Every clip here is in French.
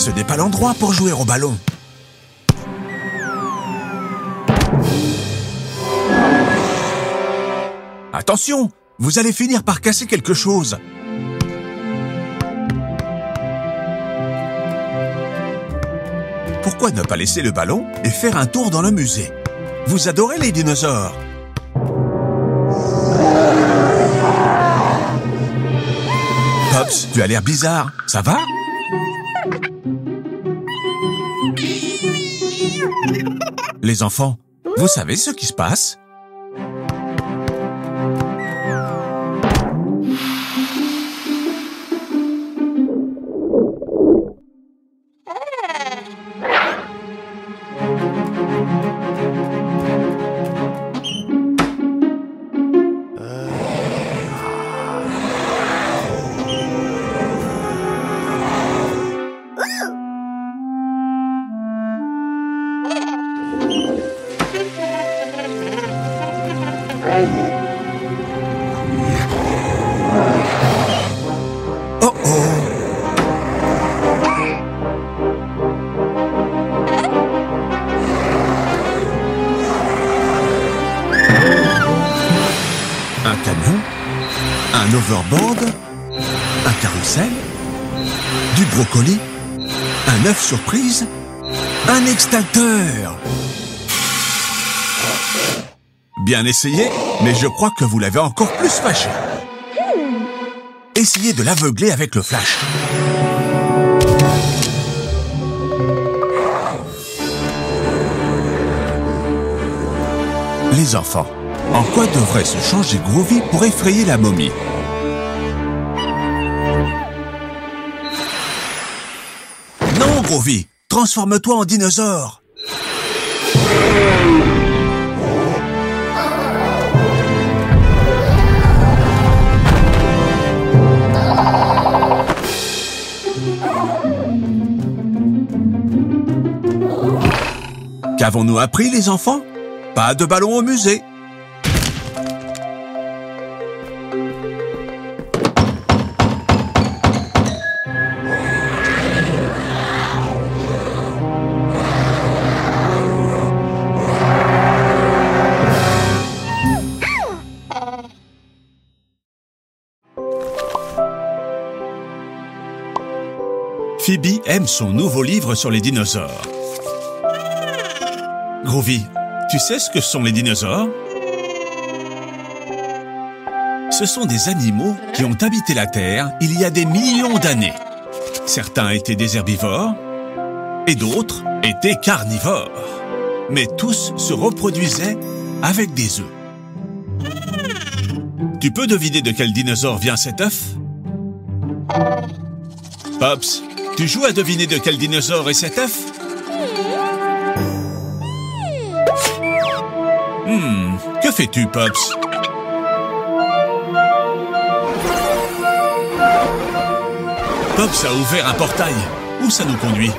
Ce n'est pas l'endroit pour jouer au ballon. Attention, vous allez finir par casser quelque chose. Pourquoi ne pas laisser le ballon et faire un tour dans le musée? Vous adorez les dinosaures. Pops, tu as l'air bizarre. Ça va? Les enfants, vous savez ce qui se passe? Oh oh! Un camion, un overboard, un carrousel, du brocoli, un œuf surprise, un extincteur. Bien essayé, mais je crois que vous l'avez encore plus fâché. Essayez de l'aveugler avec le flash. Les enfants, en quoi devrait se changer Groovy pour effrayer la momie? Non, Groovy, transforme-toi en dinosaure. Qu'avons-nous appris, les enfants? Pas de ballon au musée. Phoebe aime son nouveau livre sur les dinosaures. Groovy, tu sais ce que sont les dinosaures? Ce sont des animaux qui ont habité la Terre il y a des millions d'années. Certains étaient des herbivores et d'autres étaient carnivores. Mais tous se reproduisaient avec des œufs. Tu peux deviner de quel dinosaure vient cet œuf? Pops, tu joues à deviner de quel dinosaure est cet œuf? Que fais-tu, Pops? Pops a ouvert un portail. Où ça nous conduit?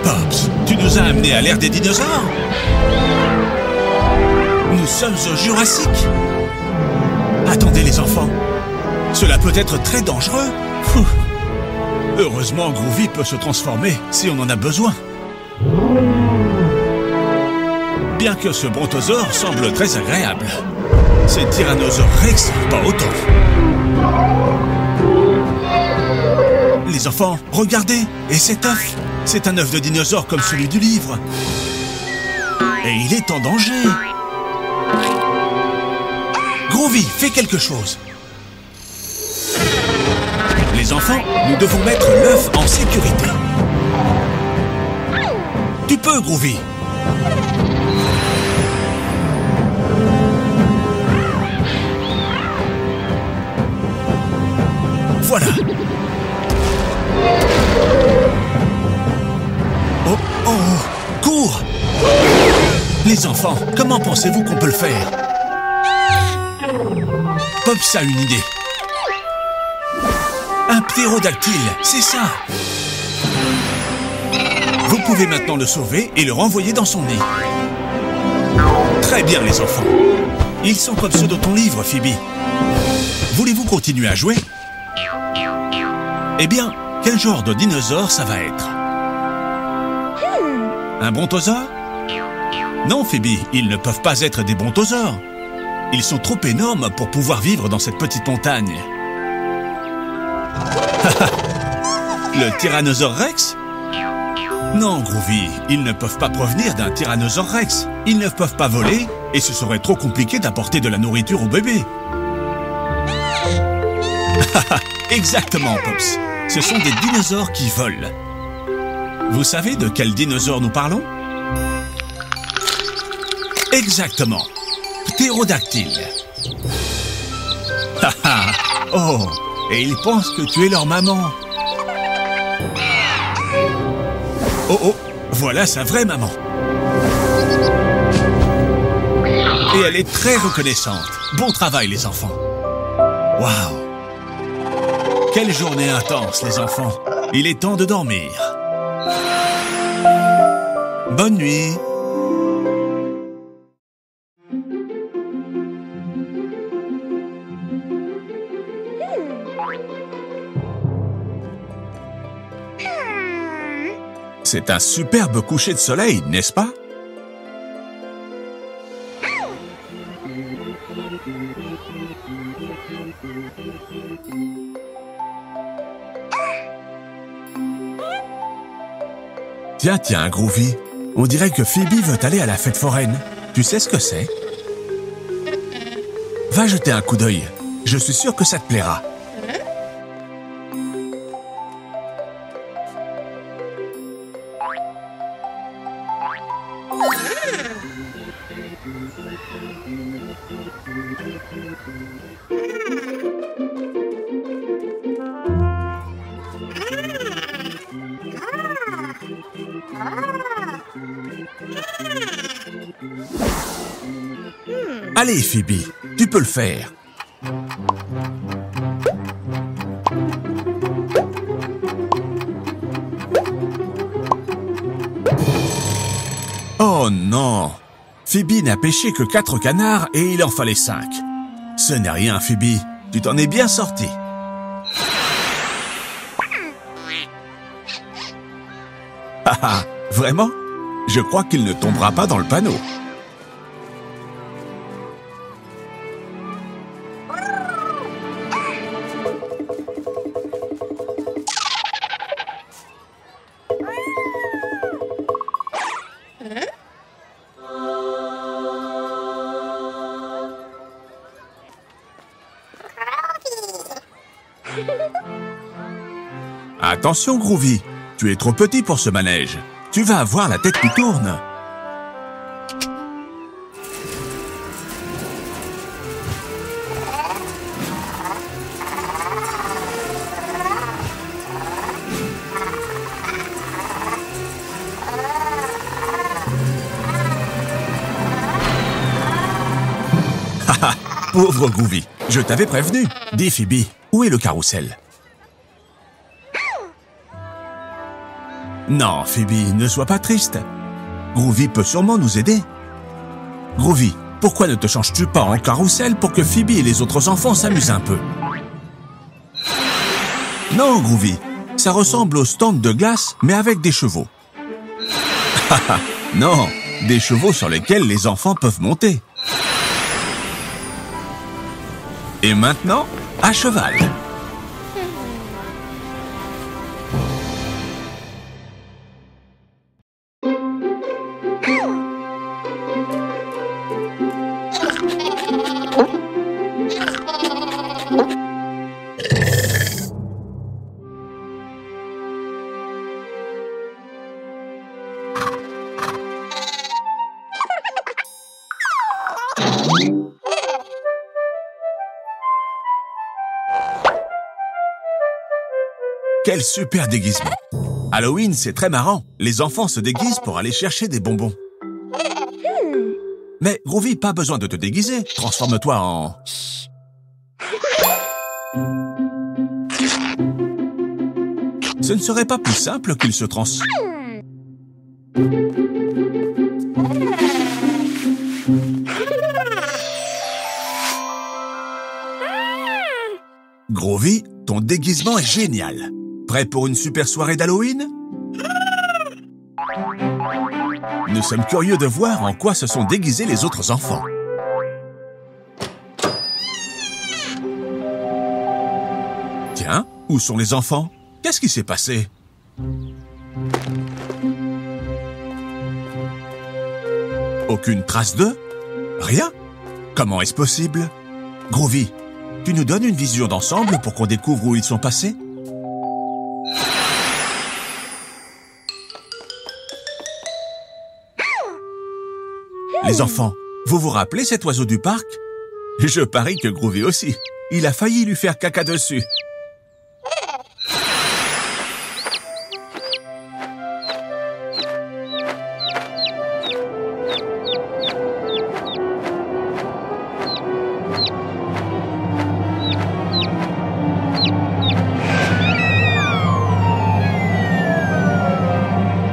Pops, tu nous as amenés à l'ère des dinosaures? Nous sommes au Jurassique. Attendez les enfants, cela peut être très dangereux. Heureusement, Groovy peut se transformer si on en a besoin. Bien que ce brontosaure semble très agréable, ces tyrannosaures Rex pas autant. Les enfants, regardez, et cet œuf, c'est un œuf de dinosaure comme celui du livre. Et il est en danger. Groovy, fais quelque chose. Les enfants, nous devons mettre l'œuf en sécurité. Tu peux, Groovy. Voilà. Oh, oh, cours! Les enfants, comment pensez-vous qu'on peut le faire? Pops a une idée. Un ptérodactyle, c'est ça. Vous pouvez maintenant le sauver et le renvoyer dans son nid. Très bien, les enfants. Ils sont comme ceux de ton livre, Phoebe. Voulez-vous continuer à jouer? Eh bien, quel genre de dinosaure ça va être? Un brontosaure? Non, Phoebe, ils ne peuvent pas être des brontosaures. Ils sont trop énormes pour pouvoir vivre dans cette petite montagne. Le Tyrannosaure Rex? Non, Groovy, ils ne peuvent pas provenir d'un Tyrannosaure Rex. Ils ne peuvent pas voler et ce serait trop compliqué d'apporter de la nourriture au bébé. Exactement, Pops. Ce sont des dinosaures qui volent. Vous savez de quel dinosaure nous parlons? Exactement. Ptérodactyle. Oh, et ils pensent que tu es leur maman. Oh oh, voilà sa vraie maman. Et elle est très reconnaissante. Bon travail, les enfants. Waouh! Quelle journée intense, les enfants. Il est temps de dormir. Bonne nuit. C'est un superbe coucher de soleil, n'est-ce pas? Tiens, Groovy. On dirait que Phoebe veut aller à la fête foraine. Tu sais ce que c'est? Va jeter un coup d'œil. Je suis sûr que ça te plaira. Allez, Phoebe, tu peux le faire. Oh non! Phoebe n'a pêché que 4 canards et il en fallait 5. Ce n'est rien, Phoebe. Tu t'en es bien sortie. Haha, vraiment? Je crois qu'il ne tombera pas dans le panneau. Attention, Groovy, tu es trop petit pour ce manège. Tu vas avoir la tête qui tourne. Haha, pauvre Groovy, je t'avais prévenu. Dis, Phoebe, où est le carrousel? Non, Phoebe, ne sois pas triste. Groovy peut sûrement nous aider. Groovy, pourquoi ne te changes-tu pas en carrousel pour que Phoebe et les autres enfants s'amusent un peu? Non, Groovy, ça ressemble au stand de glace, mais avec des chevaux. Non, des chevaux sur lesquels les enfants peuvent monter. Et maintenant, à cheval. Quel super déguisement! Halloween, c'est très marrant. Les enfants se déguisent pour aller chercher des bonbons. Mais Groovy, pas besoin de te déguiser. Transforme-toi en... Ce ne serait pas plus simple qu'il se transforme... Groovy, ton déguisement est génial. Prêt pour une super soirée d'Halloween? Nous sommes curieux de voir en quoi se sont déguisés les autres enfants. Tiens, où sont les enfants? Qu'est-ce qui s'est passé? Aucune trace d'eux? Rien? Comment est-ce possible? Groovy, tu nous donnes une vision d'ensemble pour qu'on découvre où ils sont passés? Les enfants, vous vous rappelez cet oiseau du parc? Je parie que Groovy aussi. Il a failli lui faire caca dessus.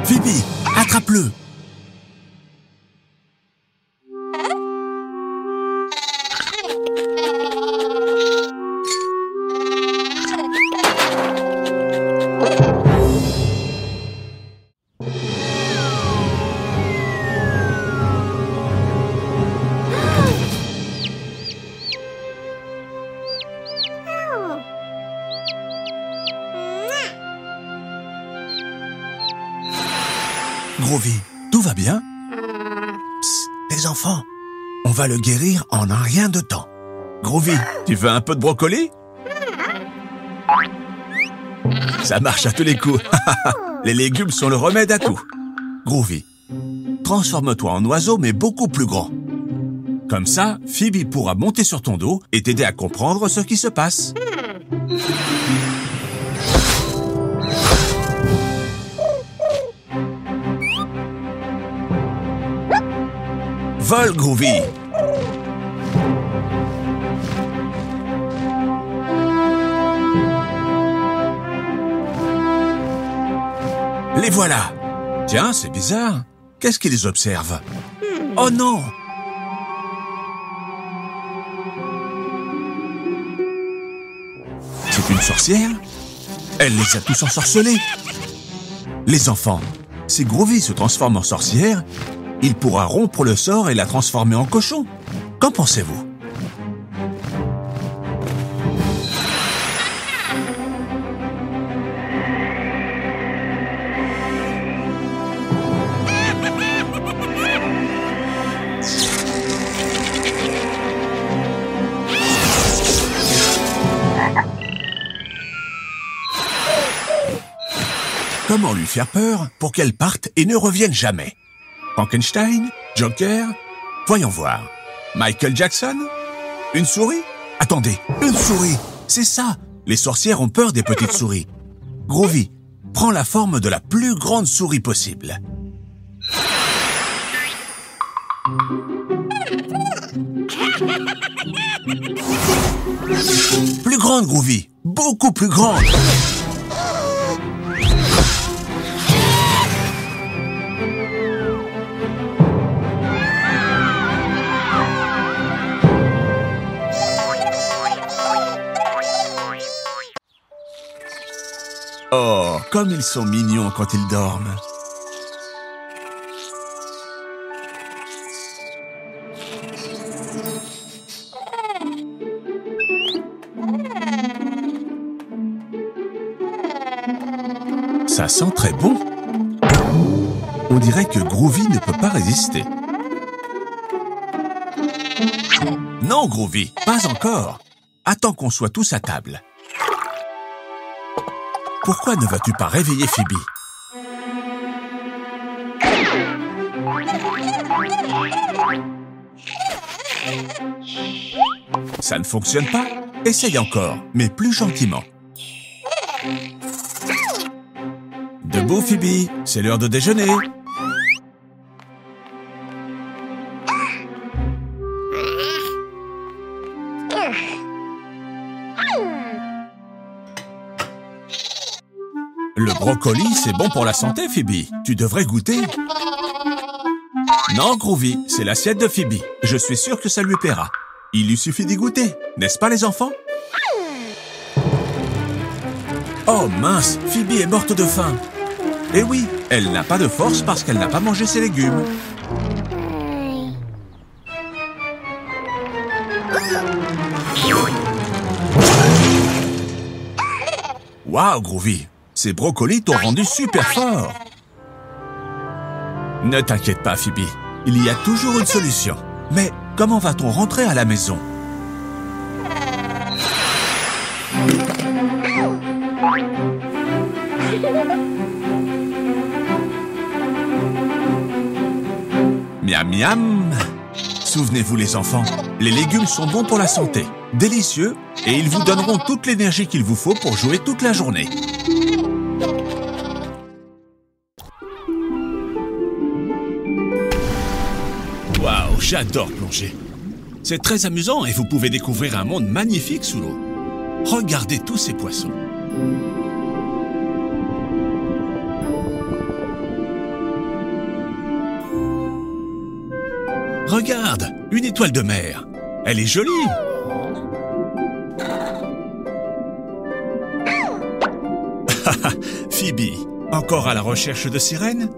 Phoebe, attrape-le! Groovy, tout va bien? Psst, les enfants, on va le guérir en un rien de temps. Groovy, tu veux un peu de brocoli? Ça marche à tous les coups. Les légumes sont le remède à tout. Groovy, transforme-toi en oiseau mais beaucoup plus grand. Comme ça, Phoebe pourra monter sur ton dos et t'aider à comprendre ce qui se passe. Vole, Groovy! Les voilà! Tiens, c'est bizarre. Qu'est-ce qui les observe? Oh non! C'est une sorcière? Elle les a tous ensorcelés! Les enfants, si Groovy se transforme en sorcière, il pourra rompre le sort et la transformer en cochon. Qu'en pensez-vous? Comment lui faire peur pour qu'elle parte et ne revienne jamais? Frankenstein? Joker? Voyons voir. Michael Jackson? Une souris? Attendez, une souris! C'est ça! Les sorcières ont peur des petites souris. Groovy, prends la forme de la plus grande souris possible. Plus grande, Groovy! Beaucoup plus grande! Oh, comme ils sont mignons quand ils dorment. Ça sent très bon. On dirait que Groovy ne peut pas résister. Non, Groovy, pas encore. Attends qu'on soit tous à table. Pourquoi ne vas-tu pas réveiller Phoebe? Ça ne fonctionne pas? Essaye encore, mais plus gentiment. Debout, Phoebe, c'est l'heure de déjeuner. Le brocoli, c'est bon pour la santé, Phoebe. Tu devrais goûter. Non, Groovy, c'est l'assiette de Phoebe. Je suis sûr que ça lui plaira. Il lui suffit d'y goûter, n'est-ce pas les enfants? Oh mince, Phoebe est morte de faim. Eh oui, elle n'a pas de force parce qu'elle n'a pas mangé ses légumes. Waouh, Groovy, ces brocolis t'ont rendu super fort. Ne t'inquiète pas, Phoebe, il y a toujours une solution. Mais comment va-t-on rentrer à la maison? Miam miam. Souvenez-vous les enfants, les légumes sont bons pour la santé, délicieux, et ils vous donneront toute l'énergie qu'il vous faut pour jouer toute la journée. Waouh, j'adore plonger. C'est très amusant et vous pouvez découvrir un monde magnifique sous l'eau. Regardez tous ces poissons. Regarde, une étoile de mer. Elle est jolie. Phoebe, encore à la recherche de sirènes?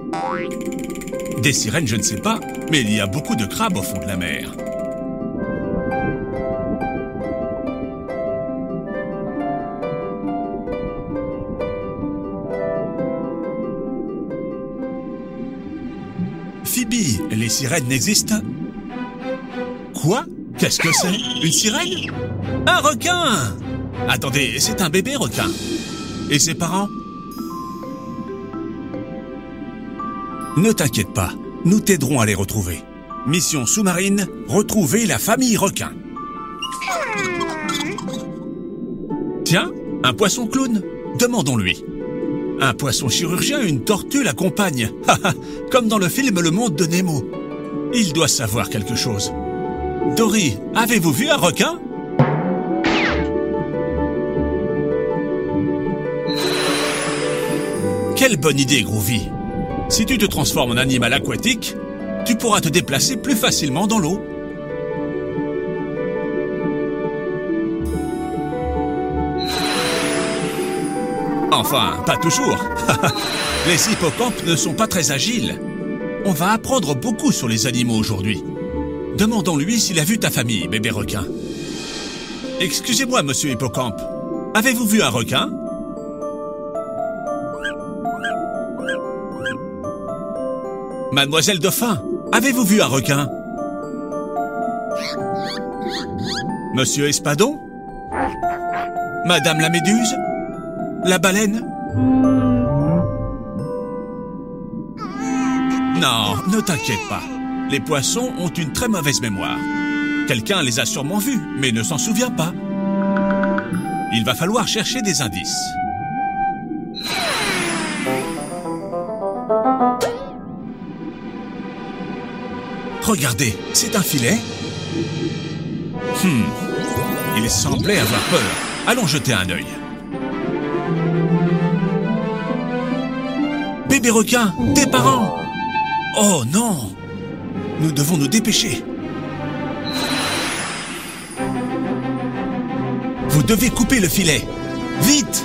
Des sirènes, je ne sais pas, mais il y a beaucoup de crabes au fond de la mer. Phoebe, les sirènes n'existent? Quoi? Qu'est-ce que c'est? Une sirène? Un requin! Attendez, c'est un bébé requin. Et ses parents? Ne t'inquiète pas, nous t'aiderons à les retrouver. Mission sous-marine, retrouver la famille requin. Tiens, un poisson clown, demandons-lui. Un poisson chirurgien et une tortue l'accompagnent. Comme dans le film Le Monde de Nemo. Il doit savoir quelque chose. Dory, avez-vous vu un requin? Quelle bonne idée, Groovy. Si tu te transformes en animal aquatique, tu pourras te déplacer plus facilement dans l'eau. Enfin, pas toujours. Les hippocampes ne sont pas très agiles. On va apprendre beaucoup sur les animaux aujourd'hui. Demandons-lui s'il a vu ta famille, bébé requin. Excusez-moi, monsieur Hippocampe. Avez-vous vu un requin? Mademoiselle Dauphin, avez-vous vu un requin? Monsieur Espadon? Madame la Méduse? La baleine? Non, ne t'inquiète pas. Les poissons ont une très mauvaise mémoire. Quelqu'un les a sûrement vus, mais ne s'en souvient pas. Il va falloir chercher des indices. Regardez, c'est un filet. Il semblait avoir peur. Allons jeter un œil. Bébé requin, tes parents! Oh non! Nous devons nous dépêcher. Vous devez couper le filet. Vite!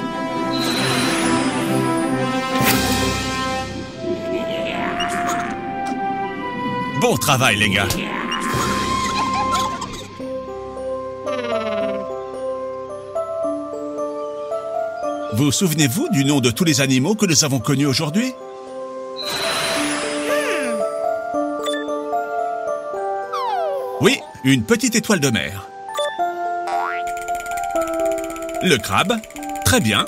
Bon travail, les gars. Vous souvenez-vous du nom de tous les animaux que nous avons connus aujourd'hui? Oui, une petite étoile de mer. Le crabe, très bien.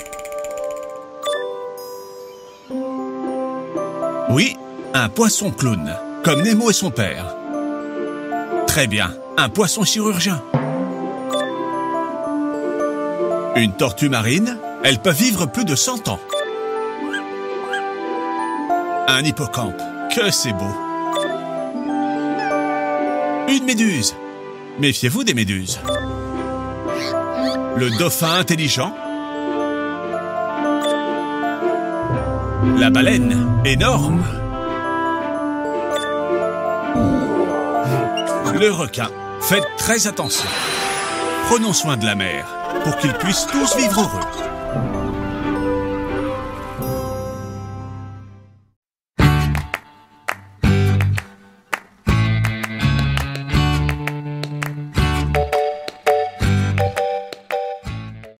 Oui, un poisson clown, comme Nemo et son père. Très bien, un poisson chirurgien. Une tortue marine, elle peut vivre plus de 100 ans. Un hippocampe, que c'est beau. Une méduse. Méfiez-vous des méduses. Le dauphin intelligent. La baleine, énorme. Le requin, faites très attention. Prenons soin de la mer pour qu'ils puissent tous vivre heureux.